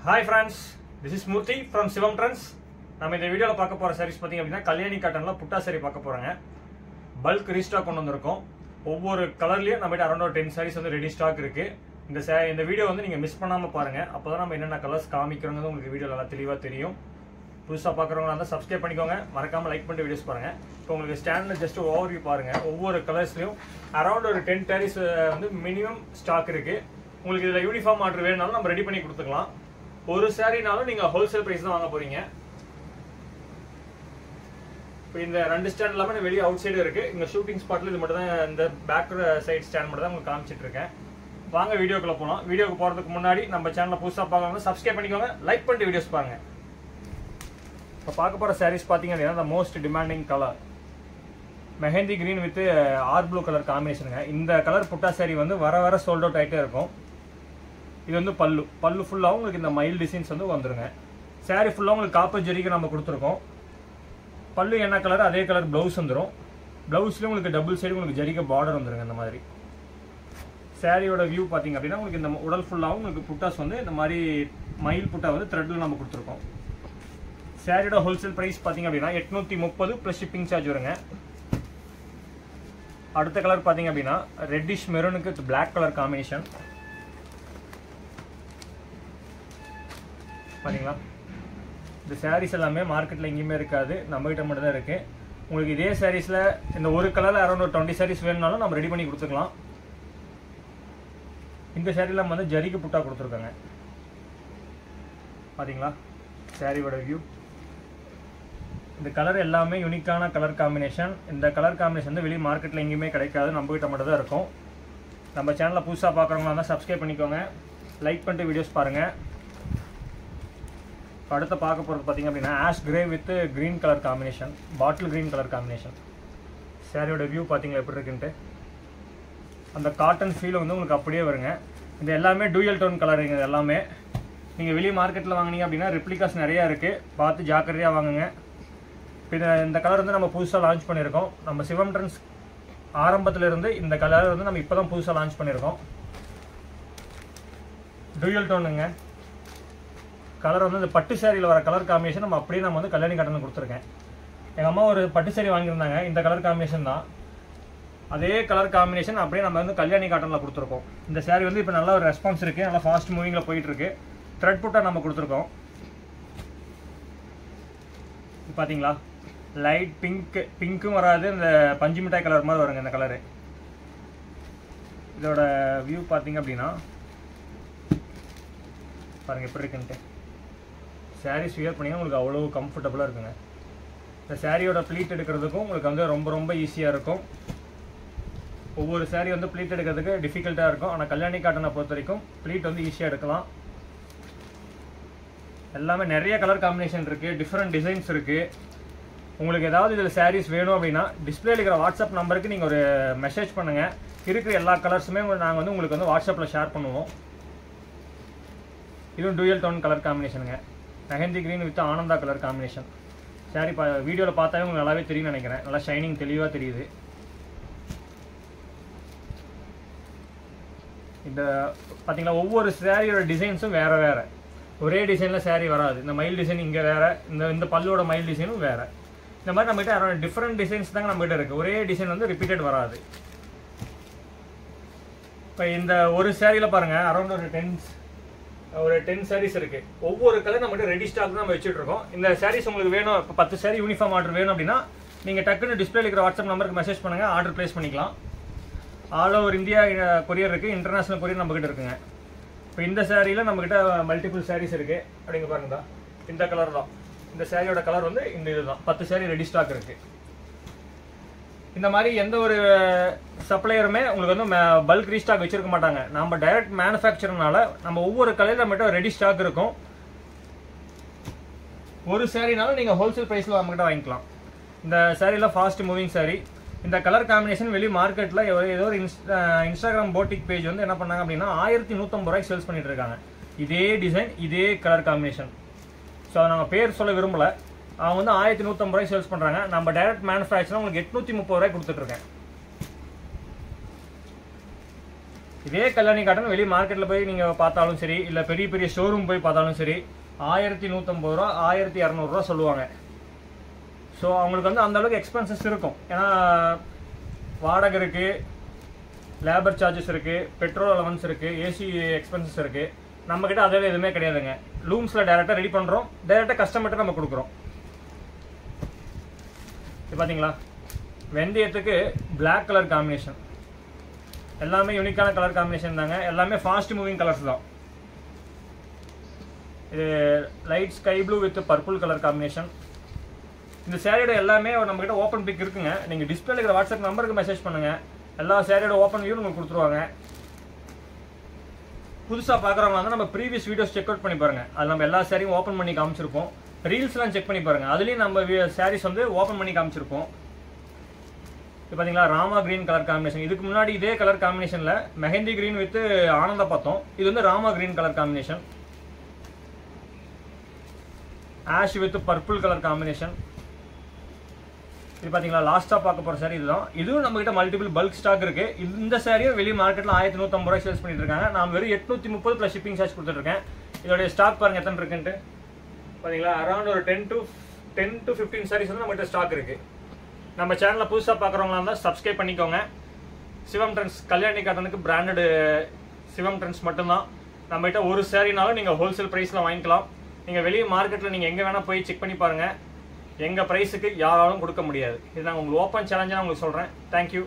Hi friends, this is Murthy from Sivam Trends. நம்ம இந்த வீடியோல பார்க்க போற sarees பாத்தீங்க அப்படினா கல்யாணி காட்டன்ல புட்டா saree பார்க்க போறோங்க. பல்க் ரீஸ்டாக் கொண்டு வந்திருக்கோம். ஒவ்வொரு கலர்லயும் நம்மகிட்ட அரௌண்ட் 10 sarees வந்து ரெடி ஸ்டாக் இருக்கு. இந்த வீடியோ வந்து நீங்க மிஸ் பண்ணாம பாருங்க. அப்பதான் நம்ம என்னென்ன கலர்ஸ் காமிக்கிறோம்னு உங்களுக்கு வீடியோல நல்லா தெளிவா தெரியும். புதுசா பார்க்கறவங்க இருந்தா Subscribe பண்ணிக்கோங்க. மறக்காம லைக் பண்ணிட்டு வீடியோஸ் பாருங்க. இப்போ உங்களுக்கு ஸ்டாண்ட்ல ஜஸ்ட் ஓவர்வியூ பாருங்க. ஒவ்வொரு கலர்ஸ்லயும் அரௌண்ட் ஒரு 10 sarees வந்து மினிமம் ஸ்டாக் இருக்கு. உங்களுக்கு இதுல யூனிஃபார்ம் ஆர்டர் வேணும்னாலும் நம்ம ரெடி பண்ணி கொடுத்துக்கலாம். ஒரு சாரினாலும் நீங்க ஹோல்சேல் பிரைஸ் தான் வாங்க போறீங்க. இப்போ இந்த ரெண்டு ஸ்டாண்ட் எல்லாமே வெளிய அவுட் சைடு இருக்கு. இங்க ஷூட்டிங் ஸ்பாட்ல இது மட்டும் தான், இந்த பேக் சைடு ஸ்டாண்ட் மட்டும் தான் உங்களுக்கு காமிச்சிட்டு இருக்கேன். வாங்க வீடியோக்குள்ள போலாம். வீடியோக்கு போறதுக்கு முன்னாடி நம்ம சேனலை புதுசா பார்க்கறவங்க Subscribe பண்ணிக்கோங்க, லைக் பண்ணிட்டு வீடியோஸ் பாருங்க. இப்போ பார்க்க போற sarees பாத்தீங்க அப்படின்னா the most demanding colour mehndi green with or blue colour காம்பினேஷனுங்க. இந்த கலர் புட்டா saree வந்து வர சோல்ட் அவுட் ஆயிட்டே இருக்கும். இது வந்து பல்லு ஃபுல்லாக உங்களுக்கு இந்த மைல் டிசைன்ஸ் வந்து வந்துருங்க. சாரீ ஃபுல்லாக உங்களுக்கு காப்பர் ஜெரிக்கு நம்ம கொடுத்துருக்கோம். பல்லு என்ன கலர் அதே கலர் ப்ளவுஸ் வந்துடும். ப்ளவுஸ்லேயும் உங்களுக்கு டபுள் சைடு உங்களுக்கு ஜெரிக்க பார்டர் வந்துருங்க. இந்த மாதிரி சாரியோட வியூ பார்த்தீங்க அப்படின்னா உங்களுக்கு இந்த உடல் ஃபுல்லாகவும் உங்களுக்கு புட்டாஸ் வந்து இந்த மாதிரி மயில் புட்டா வந்து த்ரெட்டில் நம்ம கொடுத்துருக்கோம். சாரியோட ஹோல்சேல் ப்ரைஸ் பார்த்தீங்க அப்படின்னா 830 ப்ளஸ் ஷிப்பிங் சார்ஜ் வருங்க. அடுத்த கலர் பார்த்தீங்க அப்படின்னா ரெட்டிஷ் மெரூனுக்கு வித் பிளாக் கலர் காம்பினேஷன் பாத்தீங்களா. இந்த சாரீஸ் எல்லாமே மார்க்கெட்டில் எங்கேயுமே இருக்காது, நம்மகிட்ட மட்டும் தான் இருக்குது. உங்களுக்கு இதே சாரீஸில் இந்த ஒரு கலரில் அரௌண்ட் ஒரு 20 sarees வேணும்னாலும் நம்ம ரெடி பண்ணி கொடுத்துக்கலாம். இந்த சாரீலாம் வந்து ஜரிக்கு புட்டா கொடுத்துருக்காங்க. பார்த்தீங்களா சாரியோட வியூ. இந்த கலர் எல்லாமே யூனிக்கான கலர் காம்பினேஷன். இந்த கலர் காம்பினேஷன் வந்து வெளியே மார்க்கெட்டில் எங்கேயுமே கிடைக்காது, நம்மகிட்ட மட்டும் தான் இருக்கும். நம்ம சேனலில் புதுசாக பார்க்குறவங்களா இருந்தால் Subscribe பண்ணிக்கோங்க, லைக் பண்ணிட்டு வீடியோஸ் பாருங்கள். அடுத்து பார்க்க போகிறது பார்த்தீங்க அப்படின்னா ash grey with green colour combination, bottle green colour combination. சாரியோட வியூ பார்த்தீங்களா எப்படி இருக்குன்ட்டு. அந்த காட்டன் ஃபீல் வந்து உங்களுக்கு அப்படியே வருங்க. இது எல்லாமே டூயல் டோன் கலருங்க. இது எல்லாமே நீங்கள் வெளியே மார்க்கெட்டில் வாங்கினீங்க அப்படின்னா ரெப்ளிகாஸ் நிறையா இருக்குது, பார்த்து ஜாக்கிரதையாக வாங்குங்க. இப்போ இந்த கலர் வந்து நம்ம புதுசாக லான்ச் பண்ணியிருக்கோம். நம்ம சிவம் ட்ரெண்ட்ஸ் ஆரம்பத்திலிருந்து இந்த கலர் வந்து நம்ம இப்போ தான் புதுசாக லான்ச் பண்ணியிருக்கோம். டூயல் டோனுங்க கலர் வந்து இந்த பட்டு சாரியில் வர கலர் காம்பினேஷன் நம்ம அப்படியே நம்ம வந்து கல்யாணி காட்டன் கொடுத்துருக்கேன். எங்கள் அம்மா ஒரு பட்டு சாரி வாங்கியிருந்தாங்க, இந்த கலர் காம்பினேஷன் தான். அதே கலர் காம்பினேஷன் அப்படியே நம்ம வந்து கல்யாணி காட்டனில் கொடுத்துருக்கோம். இந்த சாரி வந்து இப்போ நல்ல ஒரு ரெஸ்பான்ஸ் இருக்குது, நல்லா ஃபாஸ்ட் மூவிங்கில் போயிட்டுருக்கு. த்ரெட் புட்டா நம்ம கொடுத்துருக்கோம். பார்த்தீங்களா லைட் பிங்க்கும் வராது, இந்த பஞ்சு மிட்டாய் கலர் மாதிரி வருங்க இந்த கலரு. இதோட வியூ பார்த்தீங்க அப்படின்னா பாருங்கள் எப்படி இருக்குன்ட்டு. சாரீஸ் வியர் பண்ணிங்கன்னா உங்களுக்கு அவ்வளோ கம்ஃபர்டபுளாக இருக்குங்க. இந்த சாரியோட ப்ளீட் எடுக்கிறதுக்கும் உங்களுக்கு வந்து ரொம்ப ஈஸியாக இருக்கும். ஒவ்வொரு சாரீ வந்து ப்ளீட் எடுக்கிறதுக்கு டிஃபிகல்ட்டாக இருக்கும், ஆனால் கல்யாணி காட்டனை பொறுத்த வரைக்கும் ப்ளீட் வந்து ஈஸியாக எடுக்கலாம். எல்லாமே நிறைய கலர் காம்பினேஷன் இருக்குது, டிஃப்ரெண்ட் டிசைன்ஸ் இருக்குது. உங்களுக்கு ஏதாவது இதில் சாரீஸ் வேணும் அப்படின்னா டிஸ்பிளேல இருக்கிற வாட்ஸ்அப் நம்பருக்கு நீங்கள் ஒரு மெசேஜ் பண்ணுங்கள். இருக்கிற எல்லா கலர்ஸுமே நாங்கள் வந்து உங்களுக்கு வந்து வாட்ஸ்அப்பில் ஷேர் பண்ணுவோம். இதுவும் டூயல் டோன் கலர் காம்பினேஷனுங்க. Mehndi green with Ananda colour combination. Sari வீடியோவில் பார்த்தாவே உங்களுக்கு நல்லாவே தெரியும் நினைக்கிறேன். நல்லா ஷைனிங் தெளிவாக தெரியுது. இந்த பார்த்தீங்களா ஒவ்வொரு சாரியோட டிசைன்ஸும் வேறு வேறு, ஒரே டிசைனில் சாரி வராது. இந்த மயில் டிசைன் இங்கே வேறு, இந்த பல்லோட மயில் டிசைனும் வேறு. இந்த மாதிரி நம்மகிட்ட அரௌண்ட் டிஃப்ரெண்ட் டிசைன்ஸ் தாங்க நம்மகிட்ட இருக்குது. ஒரே டிசைன் வந்து ரிப்பீட்டட் வராது. இப்போ இந்த ஒரு சாரியில் பாருங்கள் அரௌண்ட் ஒரு 10 sarees இருக்கு. ஒவ்வொரு கலர் நம்மகிட்ட ரெடி ஸ்டாக் தான் நம்ம வச்சுட்டு இருக்கோம். இந்த sarees உங்களுக்கு வேணும், இப்போ 10 saree யூனிஃபார்ம் ஆர்டர் வேணும் அப்படின்னா நீங்கள் டக்குன்னு டிஸ்பிளேல இருக்கிற வாட்ஸ்அப் நம்பருக்கு மெசேஜ் பண்ணுங்கள், ஆர்டர் பிளேஸ் பண்ணிக்கலாம். ஆல் ஓவர் இந்தியா கொரியர் இருக்குது, இன்டர்நேஷனல் கொரியர் நம்மகிட்ட இருக்குங்க. இப்போ இந்த சாரியில் நம்மகிட்ட மல்டிபிள் sarees இருக்குது. அப்படிங்க பாருங்கடா, இந்த கலர் தான். இந்த சாரியோட கலர் வந்து இந்த இதுதான். 10 saree ரெடி ஸ்டாக் இருக்குது. இந்த மாதிரி எந்த ஒரு சப்ளையருமே உங்களுக்கு வந்து பல்க் ரீஸ்டாக் வச்சிருக்க மாட்டாங்க. நம்ம டைரக்ட் மேனுஃபேக்சர்னால நம்ம ஒவ்வொரு கலரில் நம்மகிட்ட ரெடி ஸ்டாக் இருக்கும். ஒரு சாரினாலும் நீங்கள் ஹோல்சேல் ப்ரைஸில் நம்மகிட்ட வாங்கிக்கலாம். இந்த சாரியில் ஃபாஸ்ட் மூவிங் சாரி. இந்த கலர் காம்பினேஷன் வெளி மார்க்கெட்டில் ஏதோ ஒரு இன்ஸ்டாகிராம் போட்டிக் பேஜ் வந்து என்ன பண்ணாங்க அப்படின்னா 1150 ரூபாய்க்கு சேல்ஸ் பண்ணிட்டு இருக்காங்க. இதே டிசைன் இதே கலர் காம்பினேஷன். ஸோ அதை நாங்கள் பேர் சொல்ல விரும்பலை. அவங்க வந்து 1150 ரூபாய் சேல்ஸ் பண்ணுறாங்க. நம்ம டைரக்ட் மேனுஃபேக்சர் உங்களுக்கு 830 ரூபாய் கொடுத்துட்ருக்கேன். இதே கல்யாணி காட்டன் வெளியே மார்க்கெட்டில் போய் நீங்கள் பார்த்தாலும் சரி, இல்லை பெரிய பெரிய ஷோரூம் போய் பார்த்தாலும் சரி, 1150 ரூபா 1200 ரூபா சொல்லுவாங்க. ஸோ அவங்களுக்கு வந்து அந்த அளவுக்கு எக்ஸ்பென்சஸ் இருக்கும். ஏன்னா வாடகை இருக்குது, லேபர் சார்ஜஸ் இருக்குது, பெட்ரோல் அலவன்ஸ் இருக்குது, ஏசி எக்ஸ்பென்சஸ் இருக்குது. நம்மக்கிட்ட அதெல்லாம் எதுவுமே கிடையாதுங்க. லூம்ஸில் டைரெக்டாக ரெடி பண்ணுறோம், டைரெக்டாக கஸ்டமர்கிட்ட நம்ம கொடுக்குறோம். இது பார்த்தீங்களா, வெந்தயத்துக்கு பிளாக் கலர் காம்பினேஷன். எல்லாமே யூனிக்கான கலர் காம்பினேஷன் தாங்க. எல்லாமே ஃபாஸ்ட் மூவிங் கலர்ஸ் தான். இது light sky blue with purple colour combination. இந்த சேரீயோட எல்லாமே நம்மக்கிட்ட ஓப்பன் பிக் இருக்குங்க. நீங்கள் டிஸ்பிளேல இருக்கிற வாட்ஸ்அப் நம்பருக்கு மெசேஜ் பண்ணுங்கள். எல்லா சேரீயோட ஓப்பன் வியூ உங்களுக்கு கொடுத்துருவாங்க. புதுசாக பார்க்குறவங்க வந்து நம்ம ப்ரீவியஸ் வீடியோஸ் செக் அவுட் பண்ணி பாருங்கள். அது நம்ம எல்லா சேரீயும் ஓப்பன் பண்ணி காமிச்சிருப்போம். ரீல்ஸ்லாம் செக் பண்ணி பாருங்கள், அதுலேயும் நம்ம சாரீஸ் வந்து ஓப்பன் பண்ணி காமிச்சிருப்போம். இது பார்த்தீங்களா, ராமா கிரீன் கலர் காம்பினேஷன். இதுக்கு முன்னாடி இதே கலர் காம்பினேஷனில் மெஹந்தி கிரீன் வித் ஆனந்தா பார்த்தோம். இது வந்து Rama green colour combination. Ash with purple colour combination. இது பார்த்தீங்களா, லாஸ்ட்டாக பார்க்க போகிற சாரி இதுதான். இதுவும் நம்மகிட்ட மல்டிபிள் பல்க் ஸ்டாக் இருக்குது. இந்த சாரியும் வெளியே மார்க்கெட்டில் 1150 ரூபாய் சேல்ஸ் பண்ணிட்டு இருக்காங்க. நான் வெறும் 830 ப்ளஸ் ஷிப்பிங் சார்ஜ் கொடுத்துட்ருக்கேன். இதோடைய ஸ்டாக் பாருங்கள் எத்தனை இருக்குன்ட்டு. பார்த்தீங்களா, அரௌண்ட் ஒரு 10 to 15 சாரீஸ் வந்து நம்மகிட்ட ஸ்டாக் இருக்குது. நம்ம சேனலில் புதுசாக பார்க்குறவங்களா இருந்தால் சப்ஸ்கிரைப் பண்ணிக்கோங்க. சிவம் ட்ரெண்ட்ஸ் கல்யாணி காட்டனுக்கு பிராண்டடு சிவம் ட்ரெண்ட்ஸ் மட்டும்தான். நம்மகிட்ட ஒரு சாரினாலும் நீங்கள் ஹோல்சேல் ப்ரைஸில் வாங்கிக்கலாம். நீங்கள் வெளியே மார்க்கெட்டில் நீங்கள் எங்கே வேணால் போய் செக் பண்ணி பாருங்கள். எங்கள் ப்ரைஸுக்கு யாராலும் கொடுக்க முடியாது. இது நான் உங்களுக்கு ஓப்பன் சேலஞ்சாக உங்களுக்கு சொல்கிறேன். தேங்க்யூ.